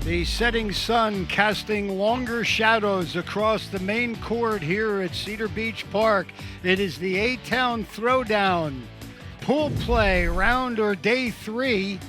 The setting sun casting longer shadows across the main court here at Cedar Beach Park. It is the Atownthrowdown pool play round or day 3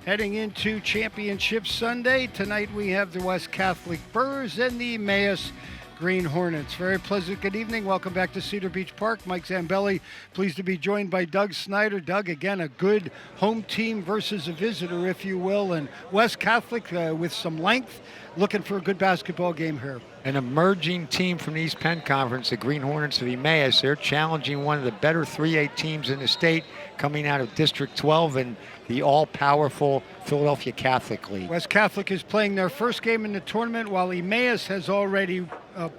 heading into Championship Sunday. Tonight we have the West Catholic Burrs and the Emmaus Green Hornets. Very pleasant good evening. Welcome back to Cedar Beach Park. Mike Zambelli, pleased to be joined by Doug Snyder. Doug, again, a good home team versus a visitor, if you will, and West Catholic with some length, looking for a good basketball game here. An emerging team from the East Penn Conference, the Green Hornets of Emmaus. They're challenging one of the better 3A teams in the state, coming out of District 12 and the all-powerful Philadelphia Catholic League. West Catholic is playing their first game in the tournament, while Emmaus has already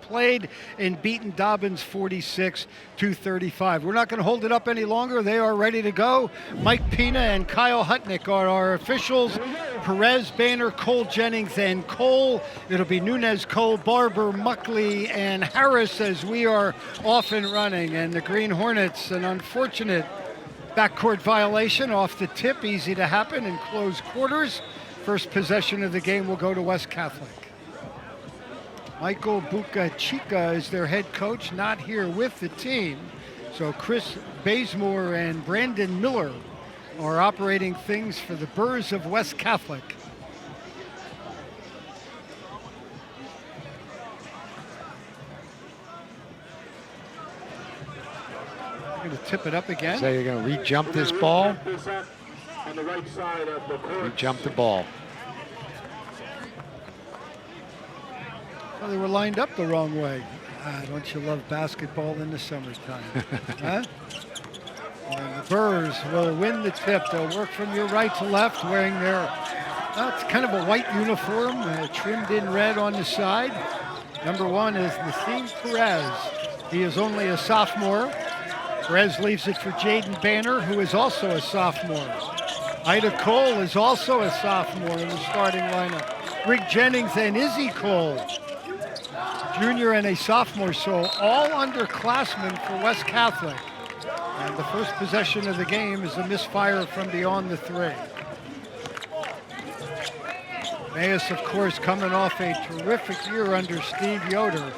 played and beaten Dobbins 46-35. We're not going to hold it up any longer. They are ready to go. Mike Pina and Kyle Hutnick are our officials. Perez, Banner, Cole, Jennings, and Cole. It'll be Nunez, Cole, Barber, Muckley, and Harris as we are off and running. And the Green Hornets, an unfortunate backcourt violation off the tip, easy to happen in close quarters. First possession of the game will go to West Catholic. Michael Bucachica is their head coach, not here with the team. So Chris Bazemore and Brandon Miller are operating things for the Burrs of West Catholic. Going to tip it up again. So you're going to re-jump this ball. Re-jump the ball. Well, they were lined up the wrong way. Don't you love basketball in the summertime? Huh? And the Burrs will win the tip. They'll work from your right to left, wearing their, it's kind of a white uniform, trimmed in red on the side. Number 1 is Nassim Perez. He is only a sophomore. Perez leaves it for Jaden Banner, who is also a sophomore. Ida Cole is also a sophomore in the starting lineup. Rick Jennings and Izzy Cole, junior and a sophomore, so all underclassmen for West Catholic. And the first possession of the game is a misfire from beyond the 3. Emmaus, of course, coming off a terrific year under Steve Yoder.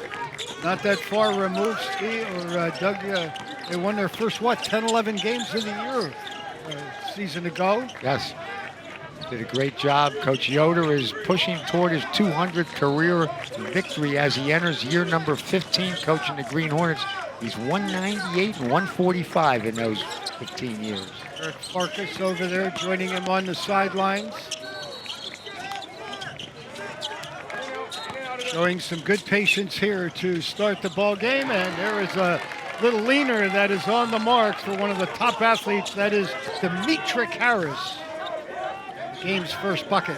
Not that far removed, Steve, or Doug, they won their first, 10, 11 games of the year season ago? Yes. Did a great job. Coach Yoder is pushing toward his 200th career victory as he enters year number 15 coaching the Green Hornets. He's 198 and 145 in those 15 years. Eric Farkas over there joining him on the sidelines. Showing some good patience here to start the ball game, and there is a little leaner that is on the mark for one of the top athletes, that is Demetric Harris. Game's first bucket.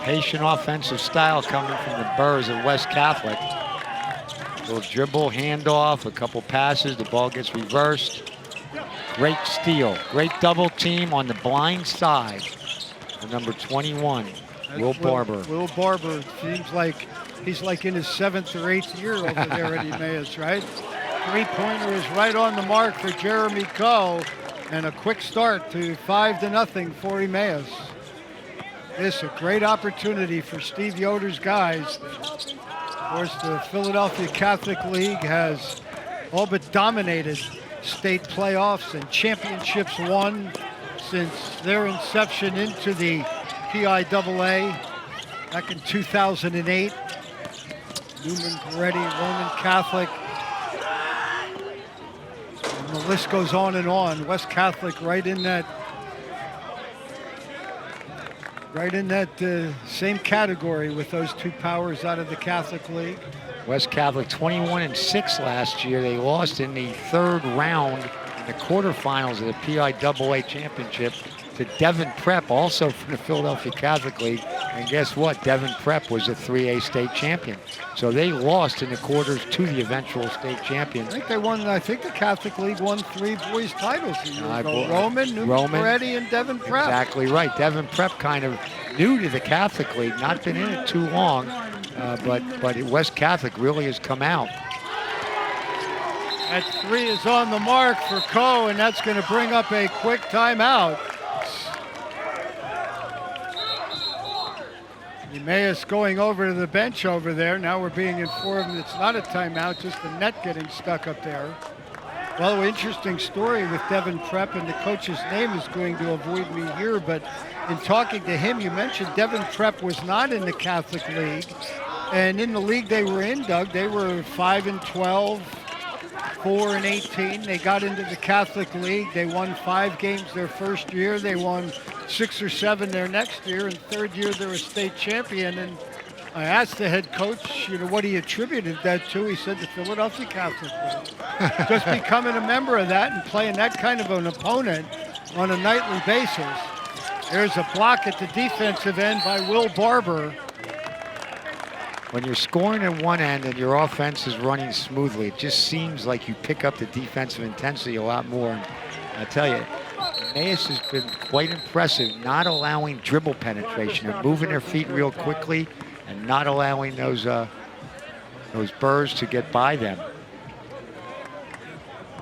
Patient offensive style coming from the Burrs of West Catholic. A little dribble, handoff, a couple passes, the ball gets reversed. Great steal, great double team on the blind side for number 21, Will Barber. Will Barber seems like he's like in his 7th or 8th year over there at Emmaus, right? Three-pointer is right on the mark for Jeremy Coe, and a quick start to 5-0 for Emmaus. This is a great opportunity for Steve Yoder's guys. Of course, the Philadelphia Catholic League has all but dominated state playoffs and championships won since their inception into the PIAA back in 2008. Newman Peretti, Roman Catholic, and the list goes on and on. West Catholic right in that same category with those two powers out of the Catholic League. West Catholic 21-6 last year. They lost in the 3rd round in the quarterfinals of the PIAA championship to Devon Prep, also from the Philadelphia Catholic League. And guess what? Devon Prep was a 3A state champion. So they lost in the quarters to the eventual state champion. I think the Catholic League won 3 boys titles a year ago. Roman, Peretti, and Devon Prep. Exactly right. Devon Prep kind of new to the Catholic League, not been in it too long, but West Catholic really has come out. That three is on the mark for Coe, and that's going to bring up a quick timeout. Emmaus going over to the bench over there. Now we're being informed it's not a timeout, just the net getting stuck up there. Well, interesting story with Devin Prep, and the coach's name is going to avoid me here, but in talking to him, you mentioned Devin Prep was not in the Catholic League. And in the league they were in, Doug, they were 5-12, 4-18. They got into the Catholic League. They won 5 games their first year. They won 6 or 7 their next year. And third year they were a state champion. And I asked the head coach, what he attributed that to. He said the Philadelphia Catholic League. Just becoming a member of that and playing that kind of an opponent on a nightly basis. There's a block at the defensive end by Will Barber. When you're scoring at one end and your offense is running smoothly, it just seems like you pick up the defensive intensity a lot more. And I tell you, Emmaus has been quite impressive, not allowing dribble penetration and moving their feet real quickly and not allowing those Burrs to get by them.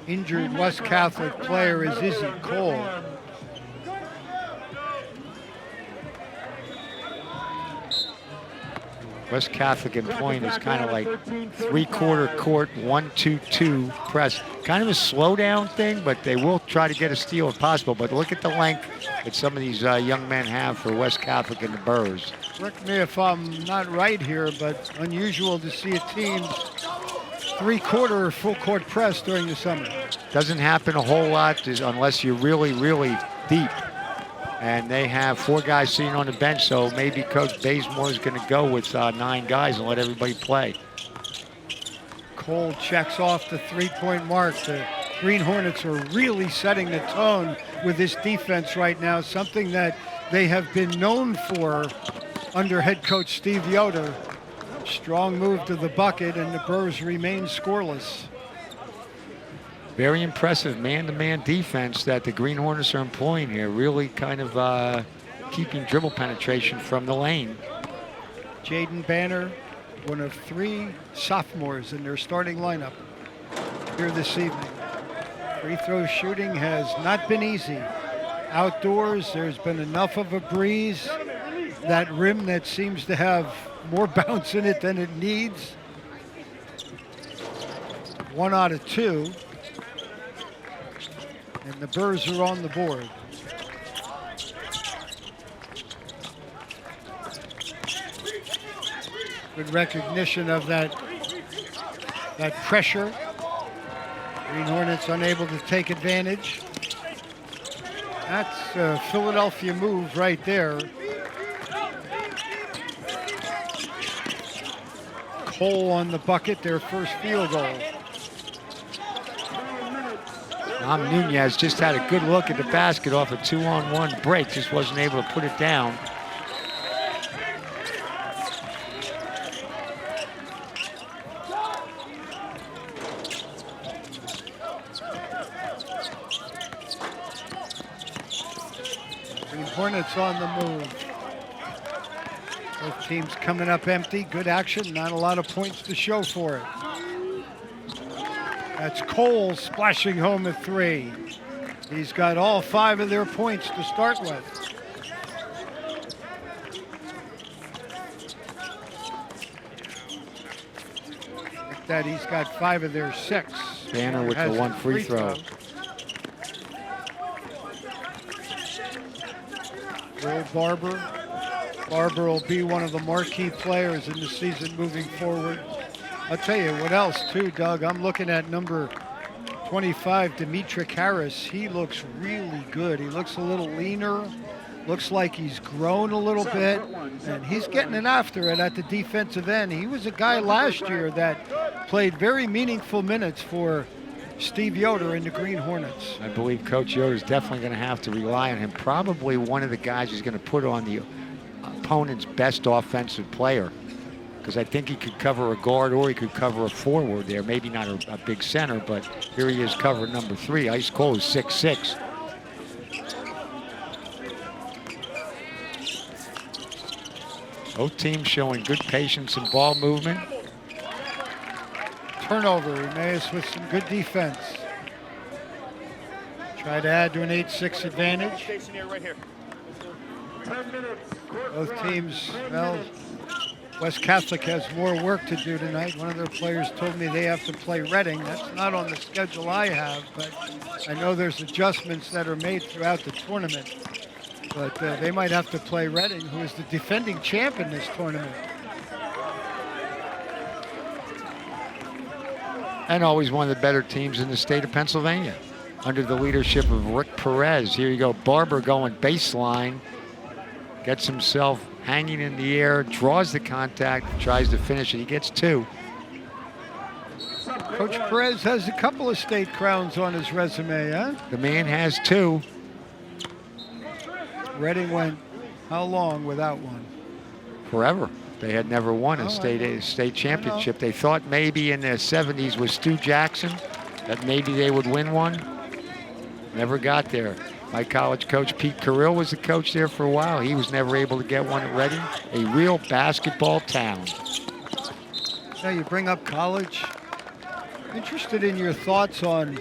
Injured West Catholic player is Izzy Cole. West Catholic employing is kind of like 3/4 court, 1-2-2 press. Kind of a slow down thing, but they will try to get a steal if possible. But look at the length that some of these young men have for West Catholic and the Burrs. Correct me if I'm not right here, but unusual to see a team 3/4 or full court press during the summer. Doesn't happen a whole lot unless you're really, really deep. And they have 4 guys sitting on the bench, so maybe Coach Bazemore is going to go with 9 guys and let everybody play. Cole checks off the 3-point mark. The Green Hornets are really setting the tone with this defense right now, something that they have been known for under head coach Steve Yoder. Strong move to the bucket, and the Burrs remain scoreless. Very impressive man-to-man defense that the Green Hornets are employing here. Really kind of keeping dribble penetration from the lane. Jaden Banner, one of 3 sophomores in their starting lineup here this evening. Free throw shooting has not been easy. Outdoors, there's been enough of a breeze. That rim that seems to have more bounce in it than it needs. 1 out of 2. And the Burrs are on the board. Good recognition of that pressure. Green Hornets unable to take advantage. That's a Philadelphia move right there. Cole on the bucket, their first field goal. Nunez just had a good look at the basket off a 2-on-1 break, just wasn't able to put it down. Green Hornets on the move. Both teams coming up empty. Good action, not a lot of points to show for it. That's Cole splashing home a 3. He's got all 5 of their points to start with. Like that, he's got 5 of their 6. Banner with the 1 free throw. Will Barber. Barber will be one of the marquee players in the season moving forward. I'll tell you what else too, Doug. I'm looking at number 25, Demetric Harris. He looks really good. He looks a little leaner. Looks like he's grown a little bit. And he's getting it after it at the defensive end. He was a guy last year that played very meaningful minutes for Steve Yoder and the Green Hornets. I believe Coach Yoder is definitely going to have to rely on him. Probably one of the guys he's going to put on the opponent's best offensive player, because I think he could cover a guard or he could cover a forward there. Maybe not a big center, but here he is covering number 3. Ice Cole is 6'6". Both teams showing good patience and ball movement. turnover. Emmaus with some good defense. Try to add to an 8-6 advantage. Both teams, well, West Catholic has more work to do tonight. One of their players told me they have to play Reading. That's not on the schedule I have, but I know there's adjustments that are made throughout the tournament. But they might have to play Reading, who is the defending champ in this tournament. And always one of the better teams in the state of Pennsylvania, under the leadership of Rick Perez. Here you go, Barber going baseline, gets himself hanging in the air, draws the contact, tries to finish it. He gets 2. Coach Perez has a couple of state crowns on his resume, huh? The man has 2. Reading went how long without one? Forever. They had never won a state championship. They thought maybe in the 70s with Stu Jackson that maybe they would win one. Never got there. My college coach, Pete Carrill, was the coach there for a while. He was never able to get one at Reading, a real basketball town. Now you bring up college. Interested in your thoughts on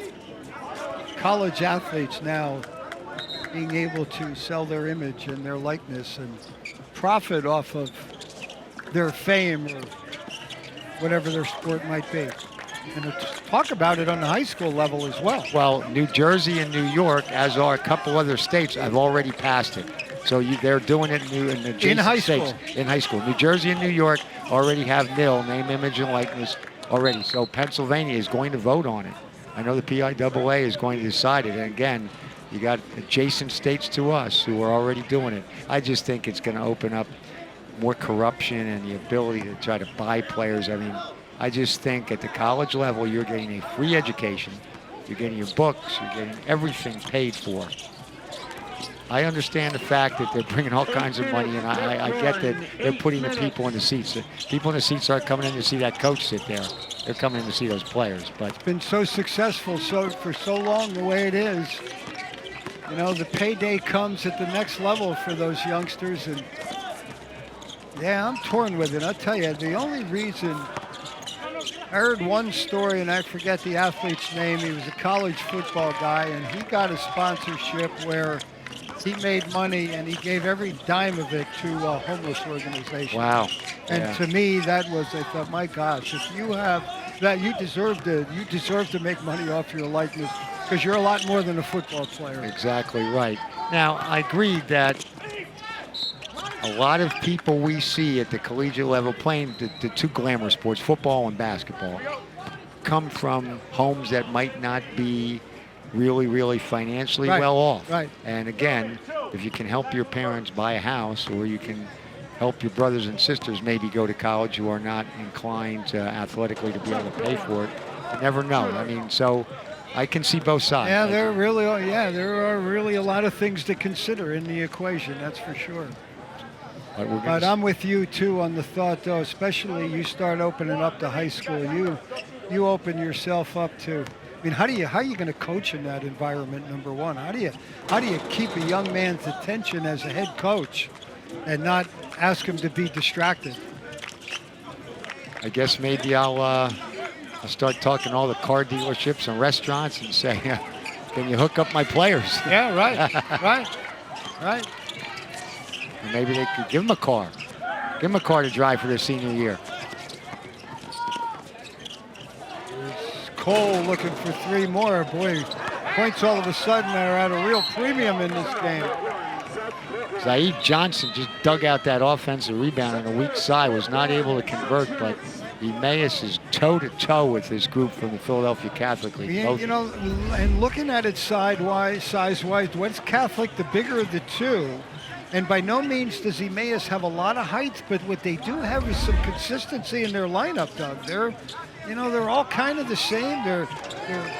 college athletes now being able to sell their image and their likeness and profit off of their fame or whatever their sport might be. And talk about it on the high school level as well. Well, New Jersey and New York, as are a couple other states, have already passed it. So they're doing it in adjacent high states. school. In high school. New Jersey and New York already have NIL, name, image, and likeness already. So Pennsylvania is going to vote on it. I know the PIAA is going to decide it. And again, you got adjacent states to us who are already doing it. I just think it's going to open up more corruption and the ability to try to buy players. I mean, I just think at the college level, you're getting a free education. You're getting your books. You're getting everything paid for. I understand the fact that they're bringing all kinds of money, and I get that they're putting the people in the seats. The people in the seats aren't coming in to see that coach sit there. They're coming in to see those players. But it's been so successful for so long the way it is. You know, the payday comes at the next level for those youngsters. And yeah, I'm torn with it. I'll tell you, the only reason I heard one story, and I forget the athlete's name. He was a college football guy, and he got a sponsorship where he made money, and he gave every dime of it to a homeless organization. Wow. And to me, that was, I thought, my gosh, if you have that, you deserve to make money off your likeness, because you're a lot more than a football player. Exactly right. Now, I agree that a lot of people we see at the collegiate level playing the 2 glamour sports, football and basketball, come from homes that might not be really, really financially well off. Right. And again, if you can help your parents buy a house, or you can help your brothers and sisters maybe go to college who are not inclined athletically to be able to pay for it, you never know. I mean, so I can see both sides. Yeah, there are really a lot of things to consider in the equation, that's for sure. But I'm with you too on the thought, though, especially you start opening up to high school, you open yourself up to. I mean, how are you going to coach in that environment? Number one, how do you keep a young man's attention as a head coach and not ask him to be distracted? I guess maybe I'll start talking to all the car dealerships and restaurants and say, can you hook up my players? Yeah, right, right. And maybe they could give them a car. Give them a car to drive for their senior year. Cole looking for 3 more. Boy, points all of a sudden are at a real premium in this game. Zaid Johnson just dug out that offensive rebound on the weak side, was not able to convert, but Emmaus is toe-to-toe with this group from the Philadelphia Catholic League. Yeah, you know, and looking at it size-wise, West Catholic, the bigger of the 2. And by no means does Emmaus have a lot of height, but what they do have is some consistency in their lineup, Doug. They're all kind of the same. They're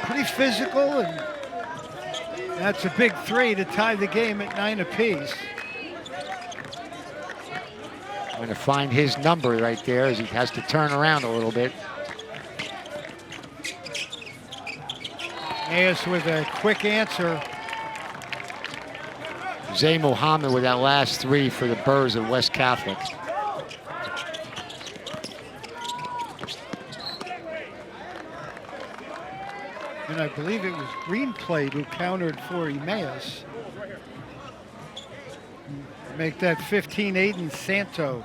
pretty physical, and that's a big 3 to tie the game at 9 apiece. Going to find his number right there as he has to turn around a little bit. Emmaus with a quick answer. Zay Mohammed with that last 3 for the Burrs of West Catholic. And I believe it was Green Plate who countered for Emmaus. Make that 15, Aiden Santo,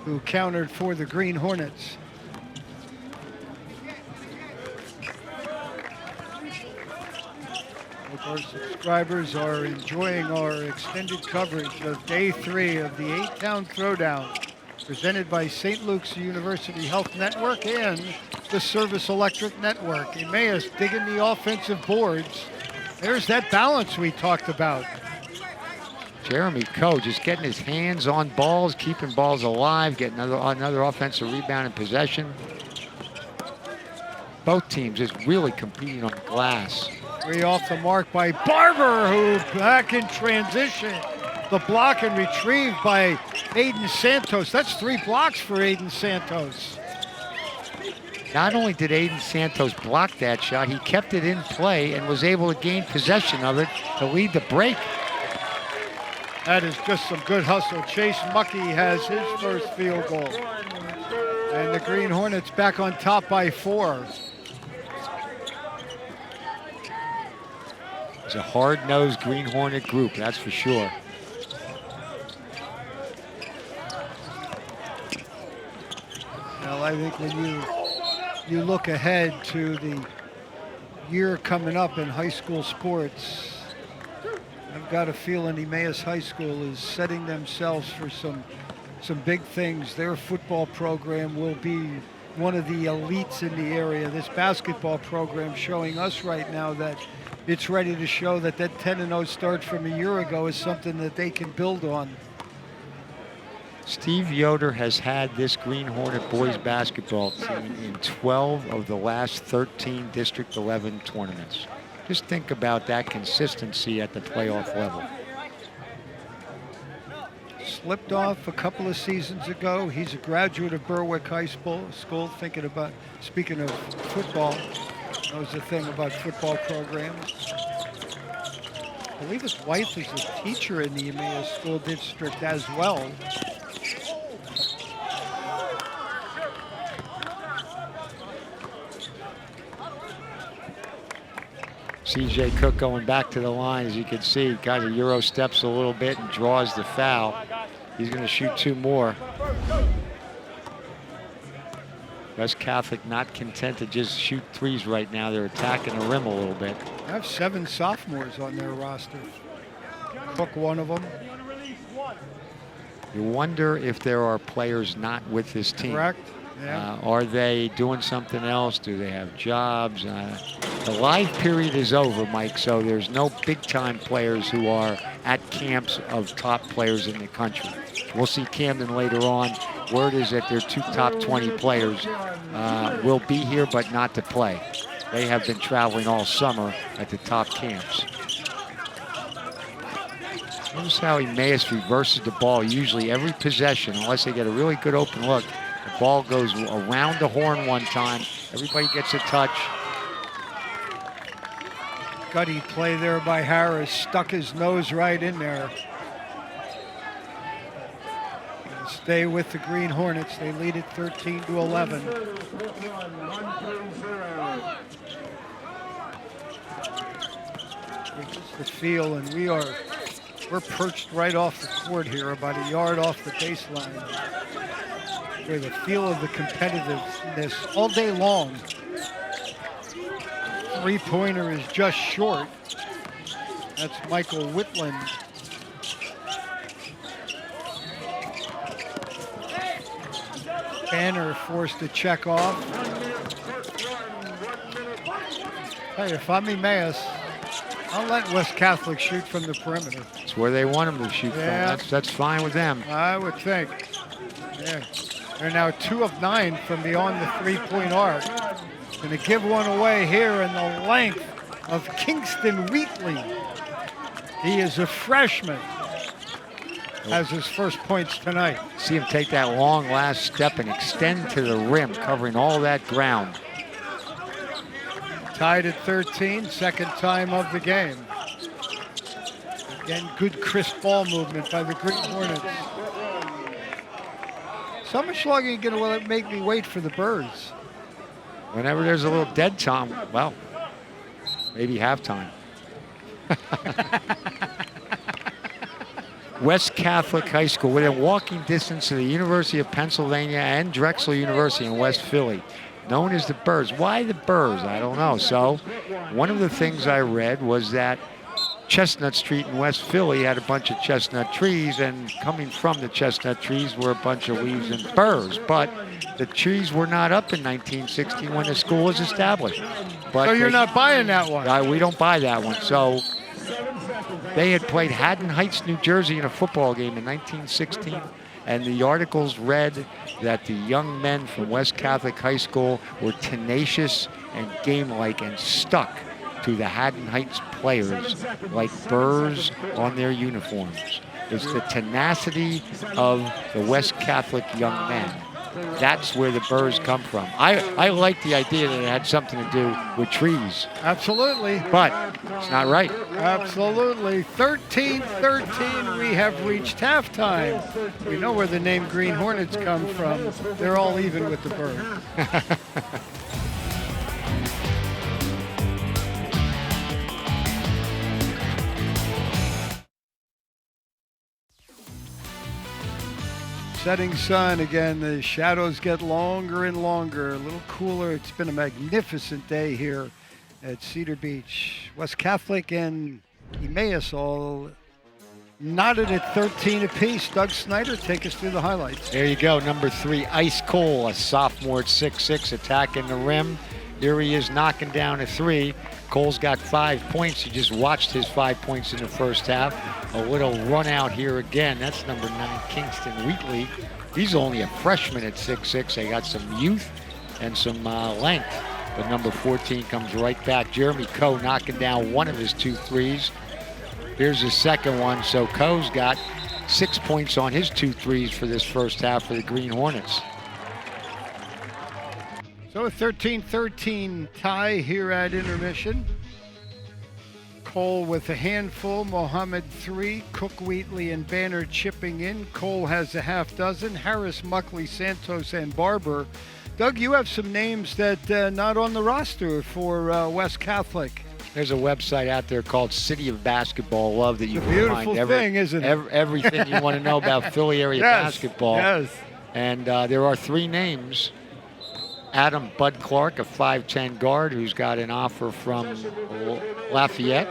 who countered for the Green Hornets. Hope our subscribers are enjoying our extended coverage of day 3 of the 8-Town Throwdown, presented by St. Luke's University Health Network and the Service Electric Network. Emmaus digging the offensive boards. There's that balance we talked about. Jeremy Coe just getting his hands on balls, keeping balls alive, getting another offensive rebound and possession. Both teams just really competing on the glass. 3 off the mark by Barber, who back in transition. The block and retrieved by Aiden Santos. That's 3 blocks for Aiden Santos. Not only did Aiden Santos block that shot, he kept it in play and was able to gain possession of it to lead the break. That is just some good hustle. Chase Muckey has his first field goal. And the Green Hornets back on top by 4. It's a hard-nosed Green Hornet group, that's for sure. Well, I think when you look ahead to the year coming up in high school sports, I've got a feeling Emmaus High School is setting themselves for some big things. Their football program will be one of the elites in the area. This basketball program showing us right now that it's ready to show that 10-0 start from a year ago is something that they can build on. Steve Yoder has had this Green Hornet boys basketball team in 12 of the last 13 District 11 tournaments. Just think about that consistency at the playoff level. Slipped off a couple of seasons ago. He's a graduate of Berwick High School. Speaking of football, knows a thing about football programs. I believe his wife is a teacher in the Emmaus School District as well. CJ Cook going back to the line, as you can see, kind of Euro steps a little bit and draws the foul. He's going to shoot 2 more. West Catholic not content to just shoot 3s right now. They're attacking the rim a little bit. They have 7 sophomores on their roster. Cook, one of them. You wonder if there are players not with this team. Correct. Yeah. Are they doing something else? Do they have jobs? The live period is over, Mike, so there's no big-time players who are at camps of top players in the country. We'll see Camden later on. Word is that their 2 top 20 players will be here, but not to play. They have been traveling all summer at the top camps. Notice how Emmaus reverses the ball usually every possession, unless they get a really good open look. The ball goes around the horn one time. Everybody gets a touch. Gutty play there by Harris. Stuck his nose right in there. And stay with the Green Hornets. They lead it 13-11. It's the feel, and we're perched right off the court here, about a yard off the baseline. Where the feel of the competitiveness all day long. 3-pointer is just short. That's Michael Whitland. Banner forced to check off. Hey, if I'm Emmaus, I'll let West Catholic shoot from the perimeter. It's where they want them to shoot from. That's fine with them. I would think. Yeah. They're now 2 of 9 from beyond the 3-point arc. Going to give one away here in the length of Kingston Wheatley. He is a freshman. Has his first points tonight. See him take that long last step and extend to the rim, covering all that ground. Tied at 13, second time of the game. Again, good crisp ball movement by the Green Hornets. So much longer are you going to make me wait for the Birds? Whenever there's a little dead time, well, Maybe halftime. West Catholic High School, within walking distance to the University of Pennsylvania and Drexel University in West Philly, known as the Burrs. Why the Burrs? I don't know. So one of the things I read was that Chestnut Street in West Philly had a bunch of chestnut trees, and coming from the chestnut trees were a bunch of leaves and burrs. But the trees were not up in 1916 when the school was established. But so you're not buying that one? We don't buy that one. So they had played Haddon Heights, New Jersey in a football game in 1916, and the articles read that the young men from West Catholic High School were tenacious and game-like and stuck to the Haddon Heights players like burrs on their uniforms. It's the tenacity of the West Catholic young men. That's where the burrs come from. I like the idea that it had something to do with trees. Absolutely. But it's not right. Absolutely. 13-13, we have reached halftime. We know where the name Green Hornets come from. They're all even with the Birds. Setting sun again, the shadows get longer and longer, a little cooler. It's been a magnificent day here at Cedar Beach. West Catholic and Emmaus all knotted at 13 apiece. Doug Snyder, take us through the highlights. There you go, number 3, Ice Cole, a sophomore at 6'6", attacking the rim. Here he is knocking down a 3. Cole's got 5 points. He just watched his 5 points in the first half. A little run out here again. That's number 9, Kingston Wheatley. He's only a freshman at 6'6". They got some youth and some length. But number 14 comes right back. Jeremy Coe knocking down one of his 2 threes. Here's his second one. So Coe's got 6 points on his 2 threes for this first half for the Green Hornets. So a 13-13 tie here at intermission. Cole with a handful, Mohammed 3, Cook, Wheatley, and Banner chipping in. Cole has a half dozen, Harris, Muckley, Santos, and Barber. Doug, you have some names that not on the roster for West Catholic. There's a website out there called City of Basketball. Love that you can find beautiful thing, isn't it? Everything you want to know about Philly area basketball. Yes. And there are 3 names. Adam Bud Clark, a 5'10 guard who's got an offer from Lafayette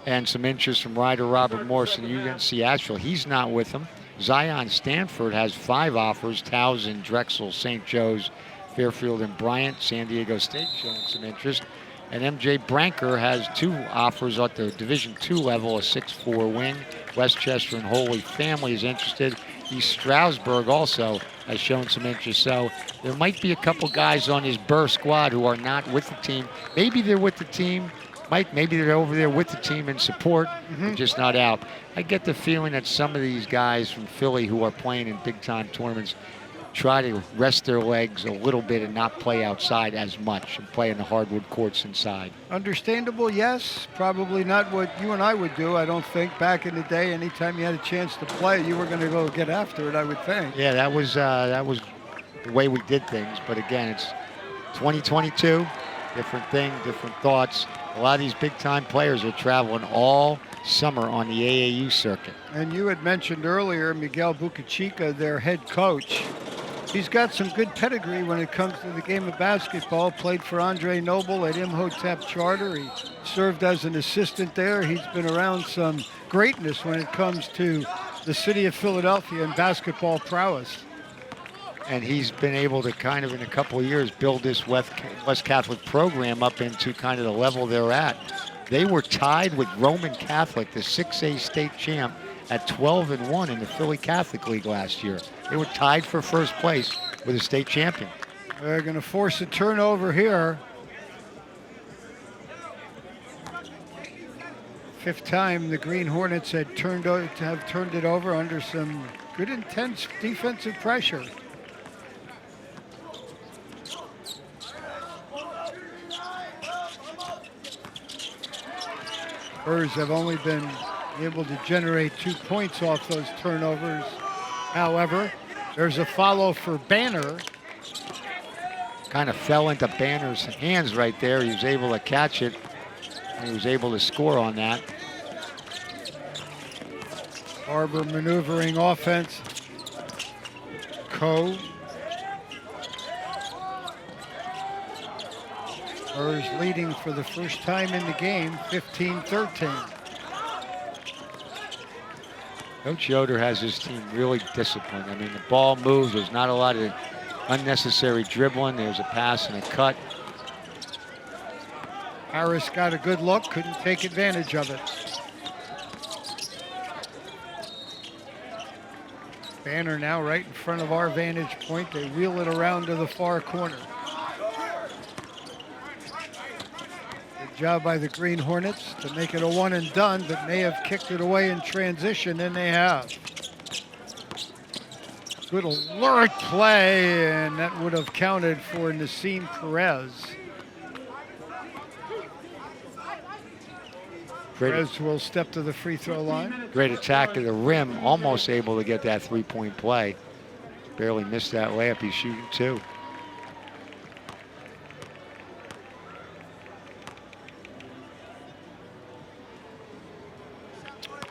and some interest from Ryder Robert Morrison, UNC Asheville. He's not with them. Zion Stanford has 5 offers. Towson, Drexel, St. Joe's, Fairfield, and Bryant. San Diego State showing some interest. And MJ Branker has 2 offers at the Division II level, a 6'4 wing. Westchester and Holy Family is interested. East Stroudsburg also has shown some interest. So there might be a couple guys on his Burr squad who are not with the team. Maybe they're with the team. Maybe they're over there with the team in support, just not out. I get the feeling that some of these guys from Philly who are playing in big-time tournaments try to rest their legs a little bit and not play outside as much and play in the hardwood courts inside. Understandable, yes. Probably not what you and I would do, I don't think. Back in the day, anytime you had a chance to play, you were going to go get after it, I would think. Yeah, that was the way we did things. But again, it's 2022, different thing, different thoughts. A lot of these big-time players are traveling all summer on the AAU circuit. And you had mentioned earlier Miguel Bucachica, their head coach. He's got some good pedigree when it comes to the game of basketball. Played for Andre Noble at Imhotep Charter. He served as an assistant there. He's been around some greatness when it comes to the city of Philadelphia and basketball prowess. And he's been able to kind of in a couple of years build this West Catholic program up into kind of the level they're at. They were tied with Roman Catholic, the 6A state champ, at 12-1 in the Philly Catholic League last year. They were tied for first place with a state champion. They're going to force a turnover here. 5th time the Green Hornets have turned it over under some good intense defensive pressure. Spurs have only been able to generate 2 points off those turnovers. However, there's a follow for Banner. Kind of fell into Banner's hands right there. He was able to catch it. He was able to score on that. Barber maneuvering offense. Coe. Spurs leading for the first time in the game, 15-13. Coach Yoder has his team really disciplined. I mean, the ball moves. There's not a lot of unnecessary dribbling. There's a pass and a cut. Harris got a good look, couldn't take advantage of it. Banner now right in front of our vantage point. They wheel it around to the far corner. Good job by the Green Hornets to make it a one and done, but may have kicked it away in transition, and they have. Good alert play, and that would have counted for Nassim Perez. Perez will step to the free throw line. Great attack to the rim, almost able to get that three-point play. Barely missed that layup. He's shooting two.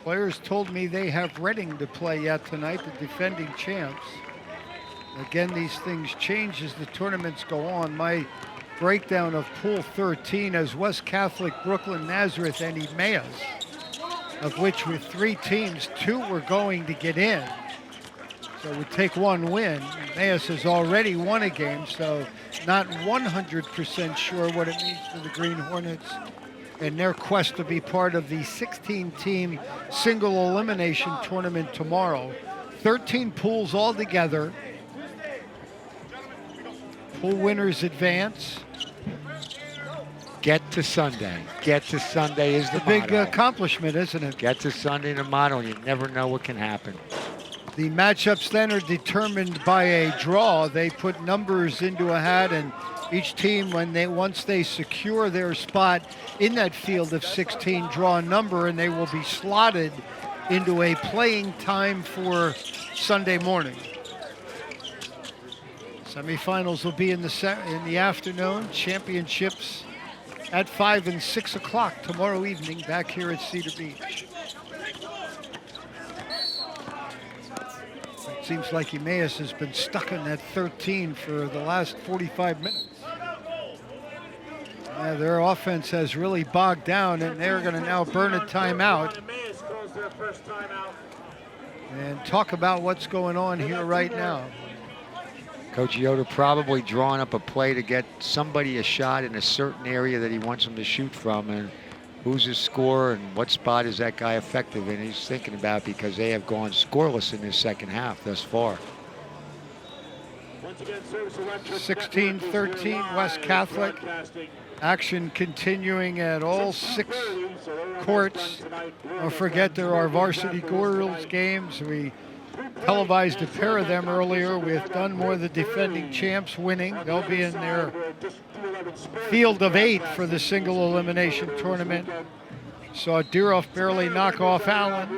Players told me they have Reading to play yet tonight, the defending champs. Again, these things change as the tournaments go on. My breakdown of Pool 13 as West Catholic, Brooklyn, Nazareth, and Emmaus, of which with 3 teams, 2 were going to get in. So it would take 1 win. Emmaus has already won a game, so not 100% sure what it means for the Green Hornets in their quest to be part of the 16-team single elimination tournament tomorrow. 13 pools altogether. Pool winners advance. Get to Sunday. Get to Sunday is the big motto. accomplishment, isn't it? Get to Sunday, the motto, and you never know what can happen. The matchups then are determined by a draw. They put numbers into a hat, and each team, once they secure their spot in that field of 16, draw a number, and they will be slotted into a playing time for Sunday morning. Semifinals will be in the afternoon. Championships at 5 and 6 o'clock tomorrow evening back here at Cedar Beach. It seems like Emmaus has been stuck in that 13 for the last 45 minutes. Yeah, their offense has really bogged down, and they're going to now burn a timeout and talk about what's going on here right now. Coach Yoder probably drawing up a play to get somebody a shot in a certain area that he wants them to shoot from, and who's his scorer and what spot is that guy effective in. He's thinking about, because they have gone scoreless in this second half thus far. 16-13 West Catholic. Action continuing at all 6 courts. Don't forget there are varsity girls games. We televised a pair of them earlier with Dunmore, the defending champs, winning. They'll be in their field of 8 for the single elimination tournament. Saw Deeroff barely knock off Allen.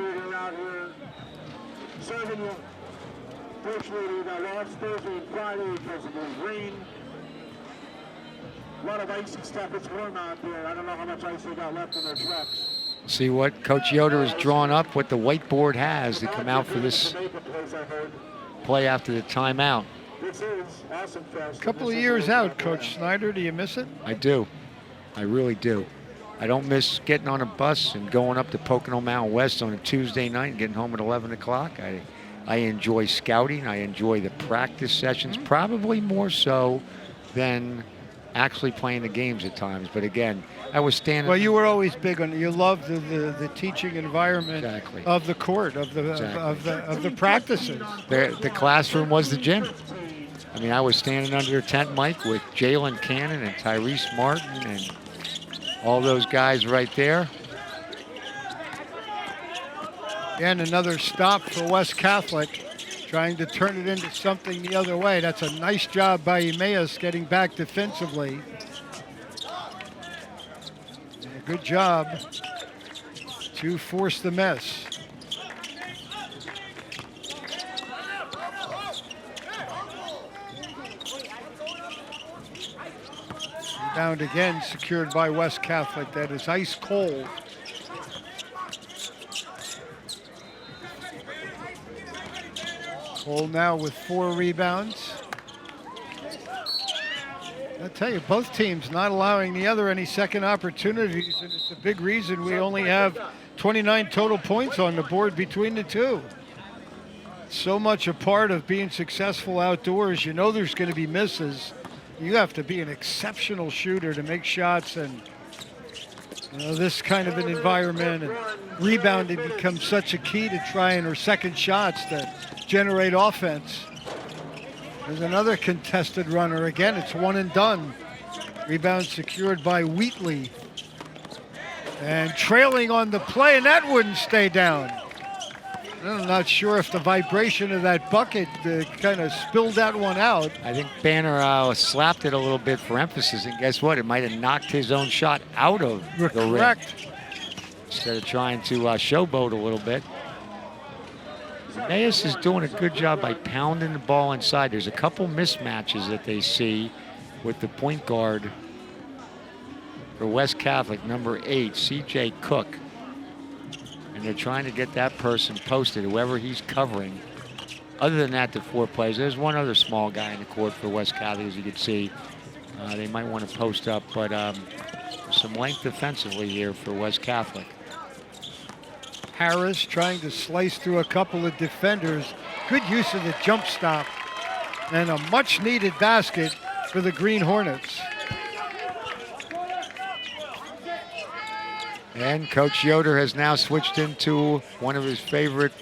A lot of icy stuff. It's warm out there. I don't know how much ice they got left in their trucks. See what Coach Yoder has drawn up, what the whiteboard has to come out for this play after the timeout. This is awesome fest. A couple of years out, Coach Snyder. Do you miss it? I do. I really do. I don't miss getting on a bus and going up to Pocono Mountain West on a Tuesday night and getting home at 11 o'clock. I enjoy scouting. I enjoy the practice sessions, probably more so than actually playing the games at times. But again, I was standing. Well, you were always big on. You loved the teaching environment of the court, of the practices. The classroom was the gym. I mean, I was standing under a tent mic with Jalen Cannon and Tyrese Martin and all those guys right there. And another stop for West Catholic, trying to turn it into something the other way. That's a nice job by Emmaus getting back defensively. And a good job to force the mess. Rebound again secured by West Catholic. That is ice cold. Cole now with 4 rebounds. I tell you, both teams not allowing the other any second opportunities, and it's a big reason we only have 29 total points on the board between the two. So much a part of being successful outdoors. You know there's going to be misses. You have to be an exceptional shooter to make shots, and this kind of an environment, and rebounding becomes such a key to trying, or second shots that generate offense. There's another contested runner. Again, it's one and done. Rebound secured by Wheatley. And trailing on the play, and that wouldn't stay down. I'm not sure if the vibration of that bucket kind of spilled that one out. I think Banner slapped it a little bit for emphasis, and guess what? It might have knocked his own shot out of the rim. Correct. Instead of trying to showboat a little bit. Emmaus is doing a good job by pounding the ball inside. There's a couple mismatches that they see with the point guard for West Catholic, number 8, C.J. Cook. And they're trying to get that person posted, whoever he's covering. Other than that, the 4 players. There's one other small guy in the court for West Catholic, as you can see. They might want to post up, but some length defensively here for West Catholic. Harris trying to slice through a couple of defenders. Good use of the jump stop. And a much-needed basket for the Green Hornets. And Coach Yoder has now switched into one of his favorite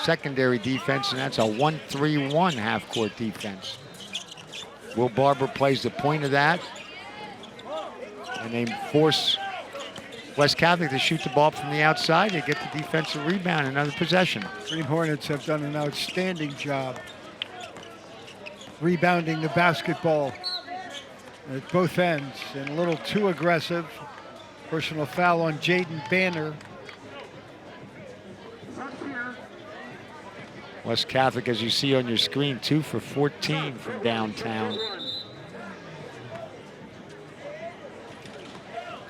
secondary defense, and that's a 1-3-1 half-court defense. Will Barber plays the point of that. And they force West Catholic to shoot the ball from the outside. They get the defensive rebound, another possession. Green Hornets have done an outstanding job rebounding the basketball at both ends, and a little too aggressive. Personal foul on Jaden Banner. West Catholic, as you see on your screen, 2 for 14 from downtown.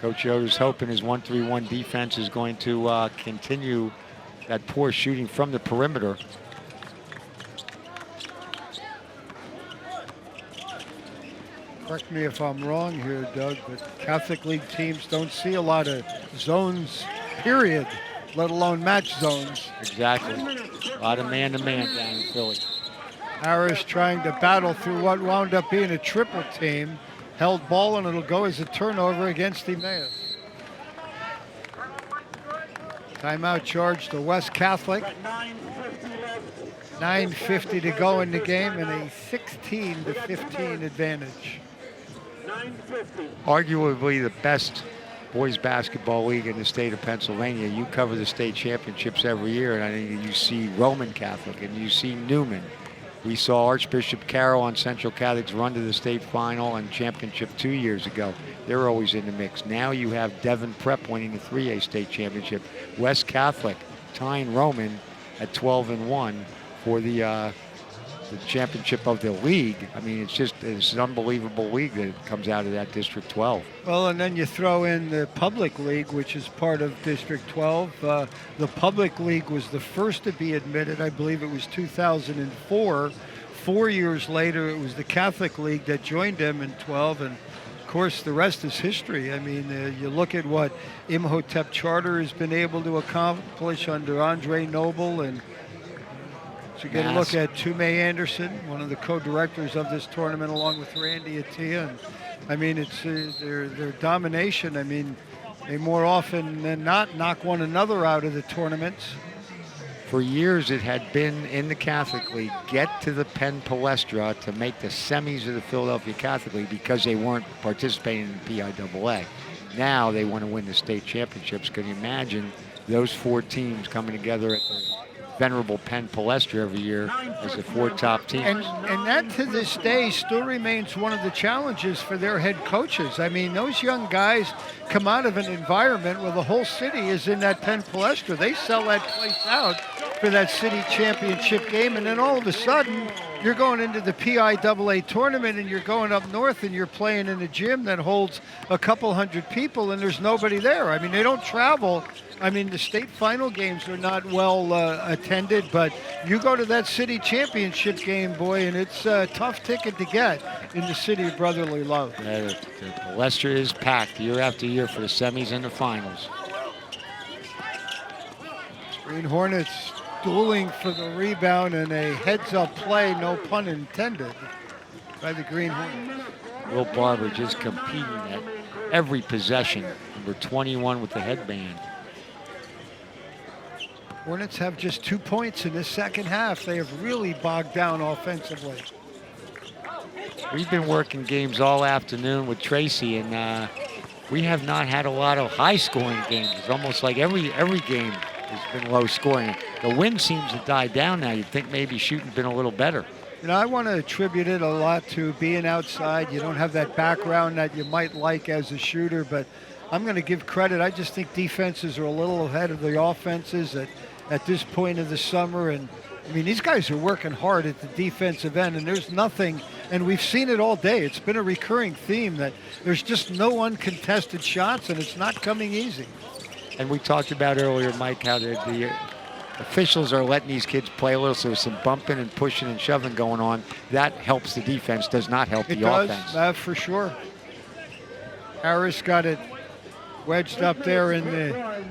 Coach Yoder's hoping his 1-3-1 defense is going to continue that poor shooting from the perimeter. Correct me if I'm wrong here, Doug, but Catholic League teams don't see a lot of zones, period, let alone match zones. Exactly. A lot of man-to-man down in Philly. Harris trying to battle through what wound up being a triple team. Held ball, and it'll go as a turnover against Emmaus. Timeout charge to West Catholic. 9:50 to go in the game, and a 16-15 advantage. Arguably the best boys basketball league in the state of Pennsylvania. You cover the state championships every year, and I think you see Roman Catholic and you see Newman. We saw Archbishop Carroll on Central Catholic's run to the state final and championship 2 years ago. They're always in the mix. Now you have Devon Prep winning the 3A state championship. West Catholic tying Roman at 12-1 for the championship of the league. I mean, it's an unbelievable league that comes out of that District 12. Well, and then you throw in the public league, which is part of District 12. The public league was the first to be admitted. I believe it was 2004. 4 years later, it was the Catholic League that joined them in 12, and of course, the rest is history. I mean, you look at what Imhotep Charter has been able to accomplish under Andre Noble, and so you get a look at Tume Anderson, one of the co-directors of this tournament, along with Randy Attia. And I mean, it's their domination. I mean, they more often than not knock one another out of the tournaments. For years, it had been in the Catholic League, get to the Penn Palestra to make the semis of the Philadelphia Catholic League because they weren't participating in the PIAA. Now they want to win the state championships. Can you imagine those 4 teams coming together at the venerable Penn Palestra every year as the 4 top teams? And that to this day still remains one of the challenges for their head coaches. I mean, those young guys come out of an environment where the whole city is in that Penn Palestra. They sell that place out for that city championship game, and then all of a sudden you're going into the PIAA tournament and you're going up north and you're playing in a gym that holds a couple hundred people and there's nobody there. I mean, they don't travel. I mean, the state final games are not well attended, but you go to that city championship game, boy, and it's a tough ticket to get in the city of brotherly love. Yeah, the Lester is packed year after year for the semis and the finals. Green Hornets dueling for the rebound and a heads-up play, no pun intended, by the Green Hornets. Will Barber just competing at every possession. Number 21 with the headband. Hornets have just 2 points in this second half. They have really bogged down offensively. We've been working games all afternoon with Tracy, and we have not had a lot of high-scoring games. It's almost like every game has been low-scoring. The wind seems to die down now. You'd think maybe shooting's been a little better. You know, I want to attribute it a lot to being outside. You don't have that background that you might like as a shooter, but I'm going to give credit. I just think defenses are a little ahead of the offenses at this point of the summer. And I mean, these guys are working hard at the defensive end, and there's nothing, and we've seen it all day. It's been a recurring theme that there's just no uncontested shots, and it's not coming easy. And we talked about earlier, Mike, how the officials are letting these kids play a little, so there's some bumping and pushing and shoving going on. That helps the defense, does not help the offense. It does, for sure. Harris got it wedged up there in the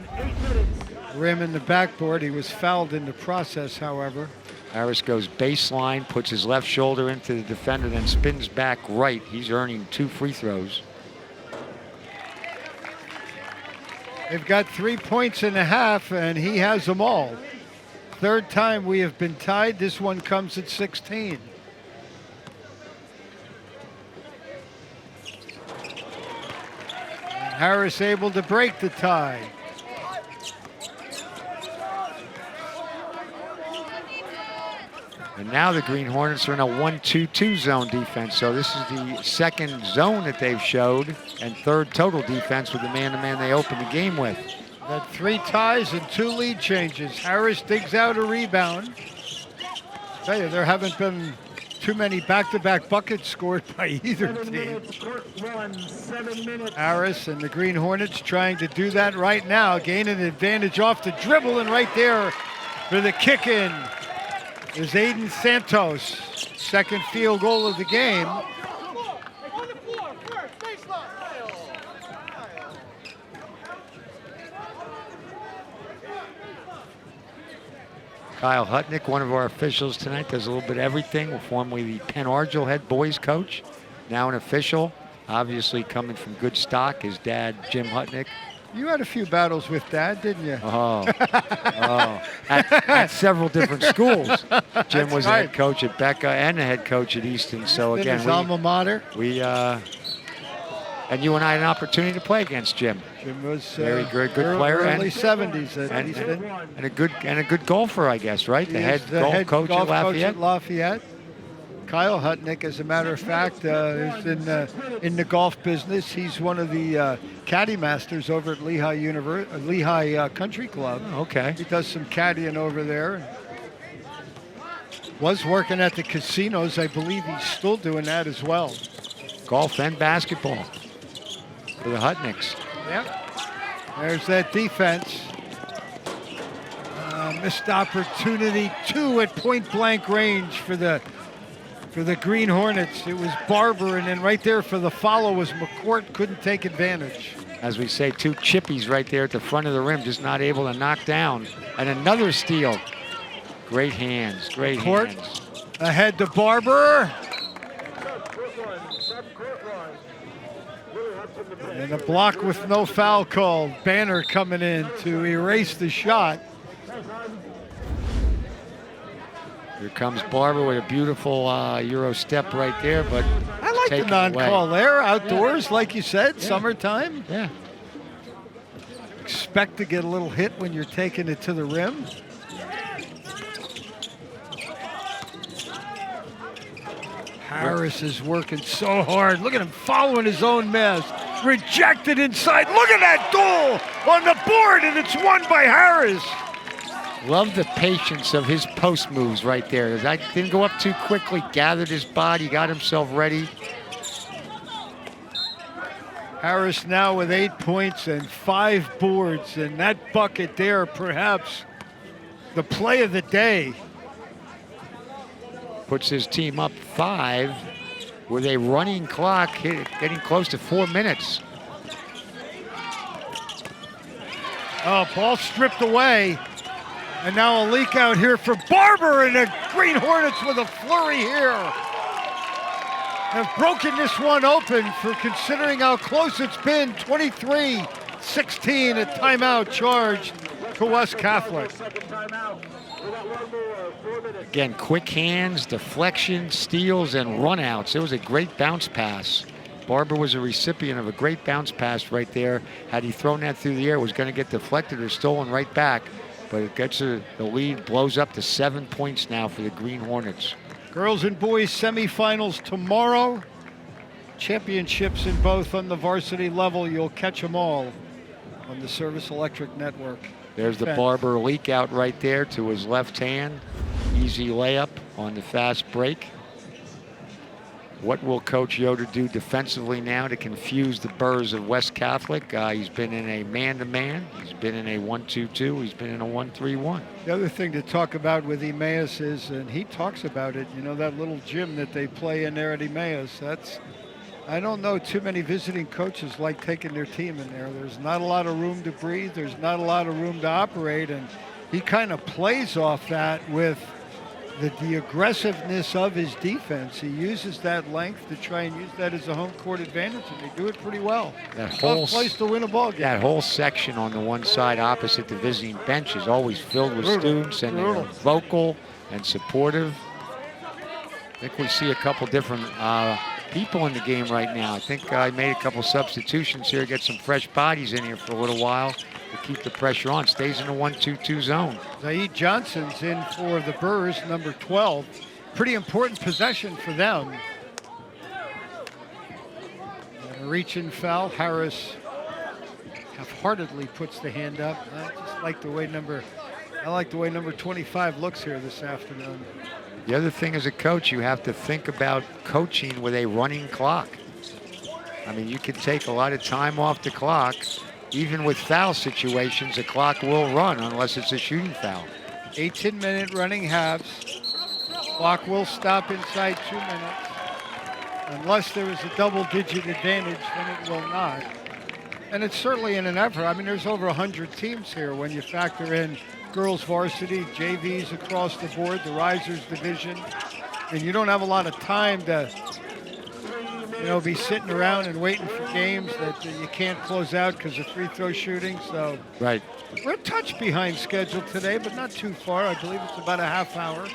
rim and the backboard. He was fouled in the process, however. Harris goes baseline, puts his left shoulder into the defender, then spins back right. He's earning 2 free throws. They've got 3 points and a half, and he has them all. Third time we have been tied. This one comes at 16. And Harris able to break the tie. And now the Green Hornets are in a 1-2-2 zone defense. So this is the second zone that they've showed and third total defense with the man-to-man they opened the game with. Got 3 ties and 2 lead changes. Harris digs out a rebound. I tell you, there haven't been too many back-to-back buckets scored by either team. Harris and the Green Hornets trying to do that right now, gain an advantage off the dribble, and right there for the kick-in is Aiden Santos. Second field goal of the game. Kyle Hutnick, one of our officials tonight, does a little bit of everything. Formerly the Penn Argyl head boys coach, now an official. Obviously coming from good stock, his dad, Jim Hutnick. You had a few battles with Dad, didn't you? At several different schools. Jim was the head coach at Becca and the head coach at Easton. So again, his alma mater. And you and I had an opportunity to play against Jim. Jim was very good player, early 70s at Easton, and a good golfer, I guess, right? The head golf coach at Lafayette. Kyle Hutnick, as a matter of fact, is in the golf business. He's one of the caddy masters over at Lehigh Country Club. Oh, okay. He does some caddying over there. Was working at the casinos. I believe he's still doing that as well. Golf and basketball for the Hutnicks. Yep. There's that defense. Missed opportunity, 2 at point-blank range for the Green Hornets. It was Barber, and then right there for the follow was McCourt. Couldn't take advantage. As we say, 2 chippies right there at the front of the rim, just not able to knock down. And another steal. Great hands, great McCourt hands. Ahead to Barber. And a block with no foul called. Banner coming in to erase the shot. Here comes Barber with a beautiful Euro step right there, but I like the non-call there. Outdoors, like you said, summertime. Yeah. Expect to get a little hit when you're taking it to the rim. Harris is working so hard. Look at him following his own mess. Rejected inside. Look at that goal on the board, and it's won by Harris. Love the patience of his post moves right there. I didn't go up too quickly, gathered his body, got himself ready. Harris now with 8 points and 5 boards, and that bucket there, perhaps the play of the day. Puts his team up 5 with a running clock getting close to 4 minutes. Oh, ball stripped away. And now a leak out here for Barber, and the Green Hornets with a flurry here. Have broken this one open for considering how close it's been. 23-16, a timeout charged to West Catholic. Again, quick hands, deflection, steals, and runouts. It was a great bounce pass. Barber was a recipient of a great bounce pass right there. Had he thrown that through the air, it was going to get deflected or stolen right back. But it gets the lead, blows up to 7 points now for the Green Hornets. Girls and boys semifinals tomorrow. Championships in both on the varsity level. You'll catch them all on the Service Electric Network. There's the Barber leak out right there to his left hand. Easy layup on the fast break. What will Coach Yoder do defensively now to confuse the Burrs of West Catholic? He's been in a man-to-man. He's been in a 1-2-2. He's been in a 1-3-1. The other thing to talk about with Emmaus is, and he talks about it, you know, that little gym that they play in there at Emmaus. I don't know too many visiting coaches like taking their team in there. There's not a lot of room to breathe. There's not a lot of room to operate. And he kind of plays off that with the aggressiveness of his defense. He uses that length to try and use that as a home court advantage, and they do it pretty well. That whole place to win a ball game. That whole section on the one side opposite the visiting bench is always filled with students, and they're vocal and supportive. I think we see a couple different people in the game right now. I think I made a couple substitutions here, get some fresh bodies in here for a little while to keep the pressure on. Stays in the 1-2-2 zone. Zaid Johnson's in for the Burrs, number 12. Pretty important possession for them. And a reach-in foul. Harris half-heartedly puts the hand up. I like the way number 25 looks here this afternoon. The other thing as a coach, you have to think about coaching with a running clock. I mean, you can take a lot of time off the clock. Even with foul situations, the clock will run unless it's a shooting foul. 18-minute running halves. Clock will stop inside 2 minutes. Unless there is a double-digit advantage, then it will not. And it's certainly in an effort. I mean, there's over 100 teams here when you factor in girls varsity, JVs across the board, the Risers division. And you don't have a lot of time to, you know, be sitting around and waiting for games that you can't close out because of free throw shooting. So right, we're a touch behind schedule today, but not too far. I believe it's about a half hour.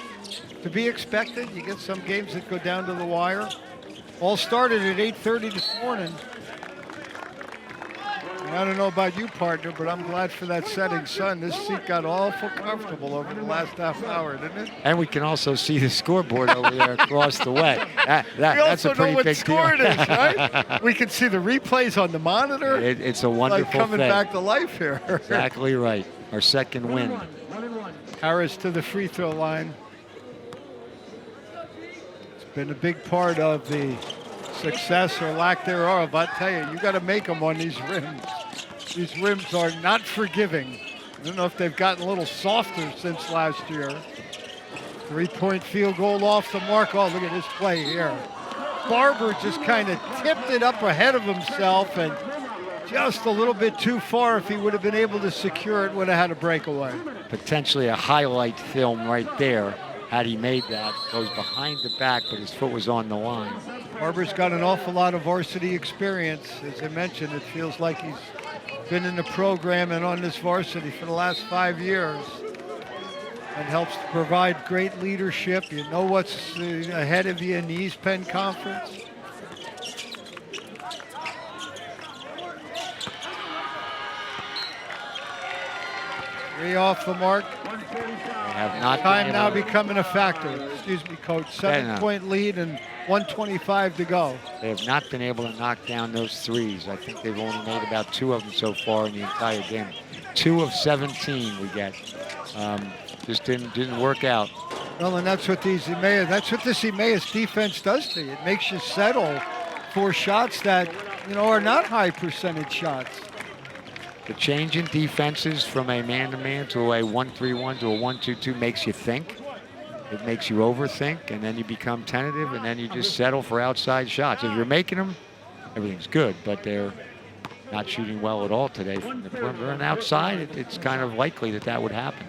To be expected, you get some games that go down to the wire. All started at 8:30 this morning. And I don't know about you, partner, but I'm glad for that setting sun. This seat got awful comfortable over the last half hour, didn't it? And we can also see the scoreboard over there across the way. That's a pretty big deal. We also know what score it is, right? We can see the replays on the monitor. It's a wonderful like coming thing. back to life here. Exactly right. Our second win. Harris to the free throw line. It's been a big part of the success or lack thereof. I tell you, you got to make them on these rims. These rims are not forgiving. I don't know if they've gotten a little softer since last year. 3-point field goal off the mark. Oh, look at this play here. Barber just kind of tipped it up ahead of himself and just a little bit too far. If he would have been able to secure it, would have had a breakaway. Potentially a highlight film right there. Had he made that, goes behind the back, but his foot was on the line. Barber's got an awful lot of varsity experience. As I mentioned, it feels like he's been in the program and on this varsity for the last 5 years. And helps to provide great leadership. You know what's ahead of you in the East Penn Conference. Three off the mark. Have not Time now becoming a factor. Excuse me, Coach. 7-point lead and 1:25 to go. They have not been able to knock down those threes. I think they've only made about 2 of them so far in the entire game. 2 of 17 we get Just didn't work out. Well, and that's what this Emmaus defense does to you. It makes you settle for shots that, are not high percentage shots. The change in defenses from a man-to-man to a 1-3-1 to a 1-2-2 makes you think. It makes you overthink, and then you become tentative, and then you just settle for outside shots. If you're making them, everything's good, but they're not shooting well at all today from the perimeter. And outside, it's kind of likely that would happen.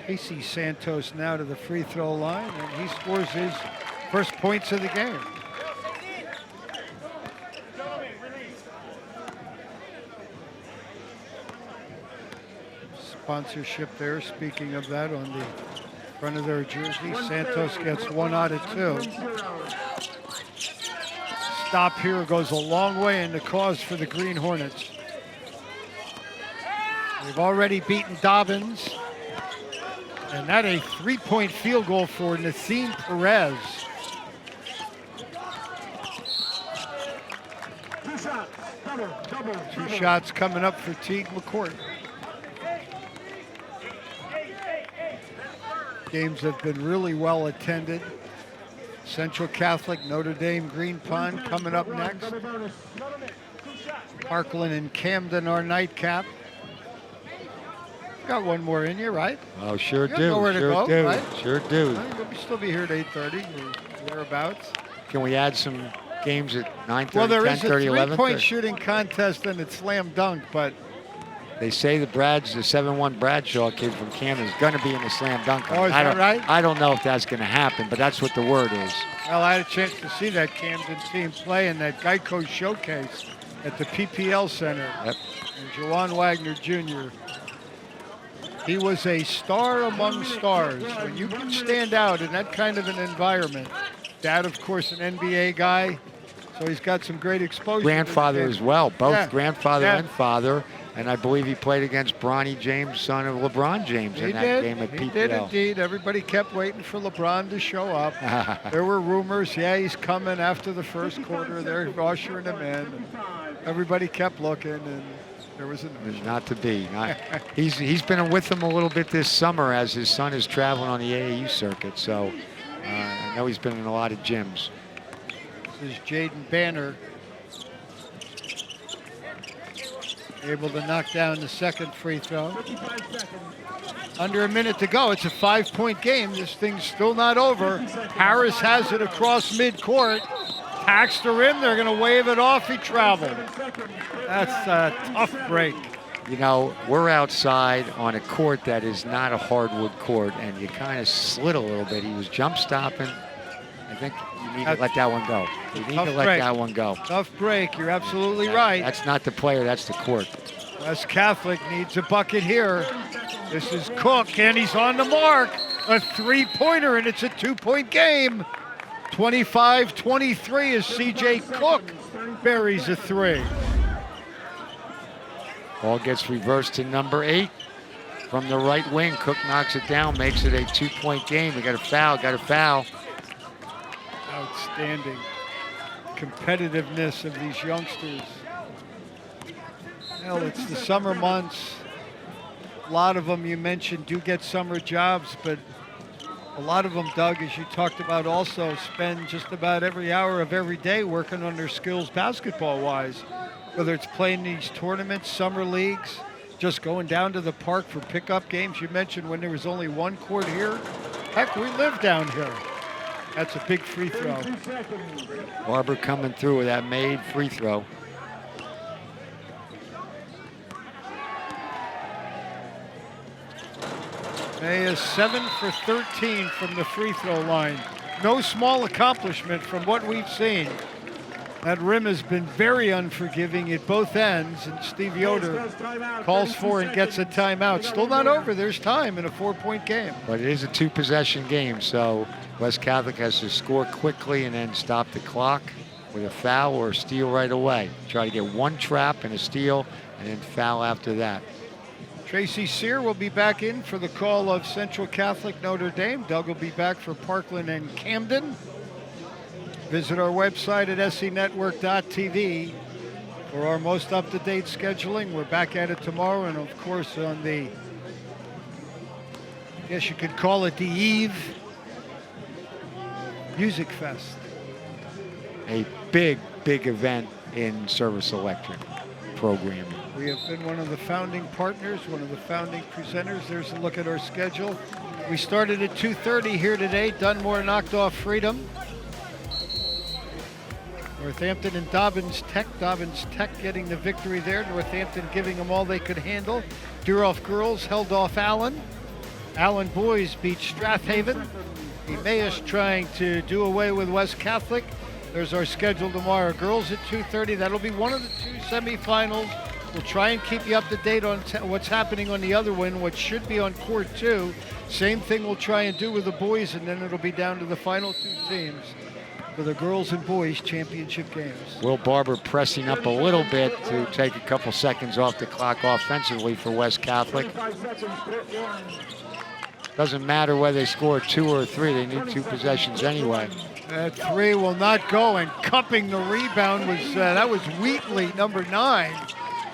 Casey Santos now to the free throw line, and he scores his first points of the game. Sponsorship there, speaking of that, on the front of their jersey. Santos gets 1 out of 2. Stop here goes a long way in the cause for the Green Hornets. They've already beaten Dobbins. And that a 3-point field goal for Nassim Perez. 2 shots coming up for Teague McCourt. Games have been really well attended. Central Catholic, Notre Dame, Green Pond coming up next. Parkland and Camden are nightcap. Got one more in you, right? Oh, sure do. Nowhere to go, right? Sure do. We'll still be here at 8:30 or thereabouts. Can we add some games at 9:30, Well, there 10:30, is a 11:30? three-point shooting contest and it's slam dunk, but They say the 7-1 Bradshaw kid from Camden is going to be in the slam dunk. Oh, is that right? I don't know if that's going to happen, but that's what the word is. well, I had a chance to see that Camden team play in that Geico showcase at the PPL Center. Yep. And Jawan Wagner Jr., he was a star among stars. When you can stand out in that kind of an environment, Dad, of course, an NBA guy, so he's got some great exposure. Grandfather as well, both Yeah. grandfather Yeah. and father. And I believe he played against Bronny James, son of LeBron James, in that game at He PPL. did indeed. Everybody kept waiting for LeBron to show up. There were rumors, he's coming after the first quarter. They're ushering him in. And everybody kept looking, and there was a no. Not to be. He's been with them a little bit this summer as his son is traveling on the AAU circuit. So I know he's been in a lot of gyms. This is Jaden Banner. Able to knock down the second free throw. Under a minute to go. It's a 5-point game. This thing's still not over. Harris has it across midcourt. Hacks the rim. They're going to wave it off. He traveled. That's a tough break. We're outside on a court that is not a hardwood court, and you kind of slid a little bit. He was jump stopping. I think you need to let that one go. You need to let that one go. Tough break. You're absolutely right. That's not the player. That's the court. West Catholic needs a bucket here. This is Cook, and he's on the mark. A 3-pointer, and it's a 2-point game. 25-23 as C.J. Cook buries a 3. Ball gets reversed to number 8 from the right wing. Cook knocks it down, makes it a 2-point game. We got a foul. Outstanding competitiveness of these youngsters. Well, it's the summer months. A lot of them, you mentioned, do get summer jobs, but a lot of them, Doug, as you talked about, also spend just about every hour of every day working on their skills basketball-wise, whether it's playing these tournaments, summer leagues, just going down to the park for pickup games. You mentioned when there was only one court here. Heck, we live down here. That's a big free throw. Barber coming through with that made free throw. May is 7 for 13 from the free throw line. No small accomplishment from what we've seen. That rim has been very unforgiving at both ends, and Steve Yoder calls for and gets a timeout. Still not over. There's time in a 4-point game. But it is a 2-possession game, so West Catholic has to score quickly and then stop the clock with a foul or a steal right away. Try to get one trap and a steal, and then foul after that. Tracy Sear will be back in for the call of Central Catholic Notre Dame. Doug will be back for Parkland and Camden. Visit our website at senetwork.tv for our most up-to-date scheduling. We're back at it tomorrow, and of course on the Guess you could call it the Eve Music Fest. A big, big event in Service Electric programming. We have been one of the founding partners, one of the founding presenters. There's a look at our schedule. We started at 2:30 here today. Dunmore knocked off Freedom. Northampton and Dobbins Tech. Dobbins Tech getting the victory there. Northampton giving them all they could handle. Duroff girls held off Allen. Allen boys beat Strathaven. Emmaus trying to do away with West Catholic. There's our schedule tomorrow. Girls at 2:30. That'll be one of the two semifinals. We'll try and keep you up to date on what's happening on the other one, what should be on court 2. Same thing we'll try and do with the boys, and then it'll be down to the final 2 teams for the girls and boys championship games. Will Barber pressing up a little bit to take a couple seconds off the clock offensively for West Catholic. Doesn't matter whether they score 2 or 3, they need 2 possessions anyway. That 3 will not go, and cupping the rebound was that was Wheatley, number 9,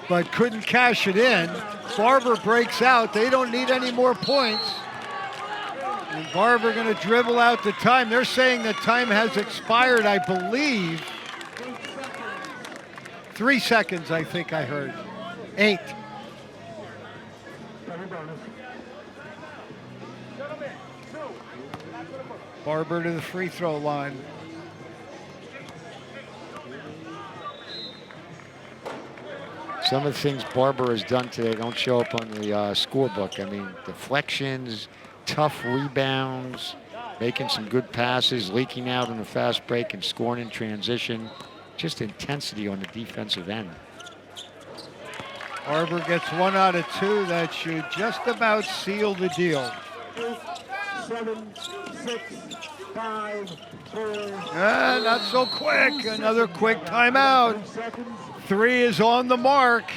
but couldn't cash it in. Barber breaks out. They don't need any more points. And Barber going to dribble out the time. They're saying the time has expired, I believe. 3 seconds, I think I heard. 8. Barber to the free throw line. Some of the things Barber has done today don't show up on the scorebook. I mean, deflections, tough rebounds, making some good passes, leaking out on a fast break and scoring in transition. Just intensity on the defensive end. Barber gets 1 out of 2. That should just about seal the deal. 7, 6, 5, 4. Not so quick. Another quick timeout. 3 is on the mark.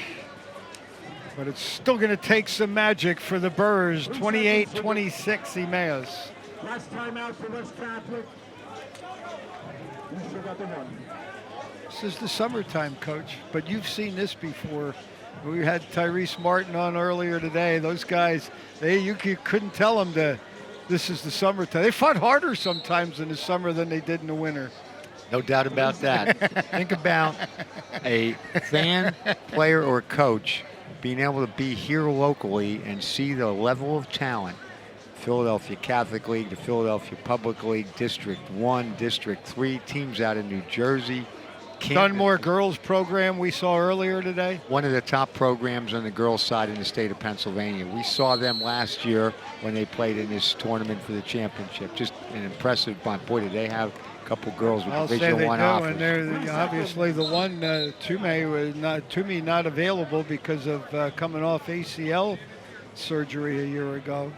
But it's still going to take some magic for the Burrs. 28-26 Emmaus. Last timeout for West Catholic. We still got the 1. This is the summertime, Coach. But you've seen this before. We had Tyrese Martin on earlier today. Those guys, you couldn't tell them this is the summertime. They fought harder sometimes in the summer than they did in the winter. No doubt about that. Think about a fan, player, or coach being able to be here locally and see the level of talent. Philadelphia Catholic League, the Philadelphia Public League, District 1, District 3, teams out in New Jersey. Dunmore girls program we saw earlier today. One of the top programs on the girls' side in the state of Pennsylvania. We saw them last year when they played in this tournament for the championship. Just an impressive bunch. Boy, did they have a couple girls with Division I offers. And they're obviously the one, Toomey not available because of coming off ACL surgery a year ago.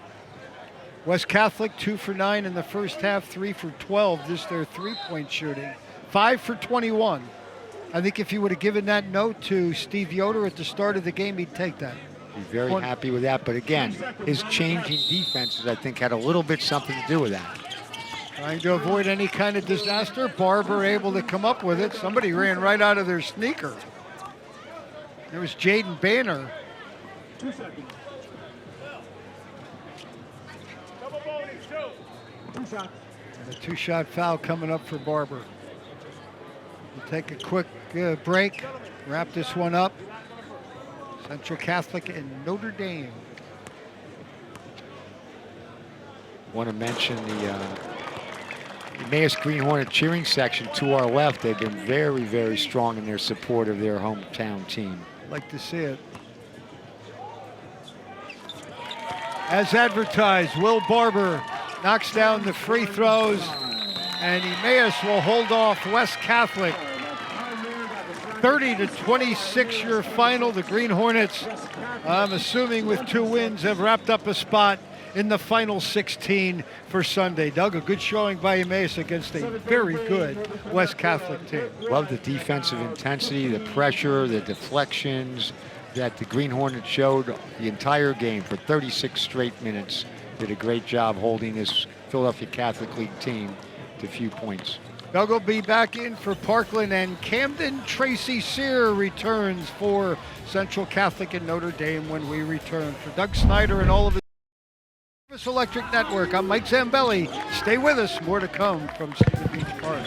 West Catholic 2 for 9 in the first half, 3 for 12. This their 3-point shooting. 5 for 21. I think if you would have given that note to Steve Yoder at the start of the game, he'd take that. Be very happy with that. But again, his changing defenses, I think, had a little bit something to do with that. Trying to avoid any kind of disaster. Barber able to come up with it. Somebody ran right out of their sneaker. There was Jaden Banner. 2 seconds. 2 shots. And a 2-shot foul coming up for Barber. We'll take a quick break, wrap this one up. Central Catholic and Notre Dame. Want to mention the Emmaus Green Hornet cheering section to our left. They've been very, very strong in their support of their hometown team. Like to see it. As advertised, Will Barber knocks down the free throws, and Emmaus will hold off West Catholic. 30-26 your final. The Green Hornets, I'm assuming with 2 wins, have wrapped up a spot in the final 16 for Sunday. Doug, a good showing by Emmaus against a very good West Catholic team. Love the defensive intensity, the pressure, the deflections that the Green Hornets showed the entire game for 36 straight minutes. Did a great job holding this Philadelphia Catholic League team to few points. Doug will be back in for Parkland and Camden. Tracy Sear returns for Central Catholic and Notre Dame when we return. For Doug Snyder and all of his Electric Network. I'm Mike Zambelli. Stay with us. More to come from Stephen Beach Park.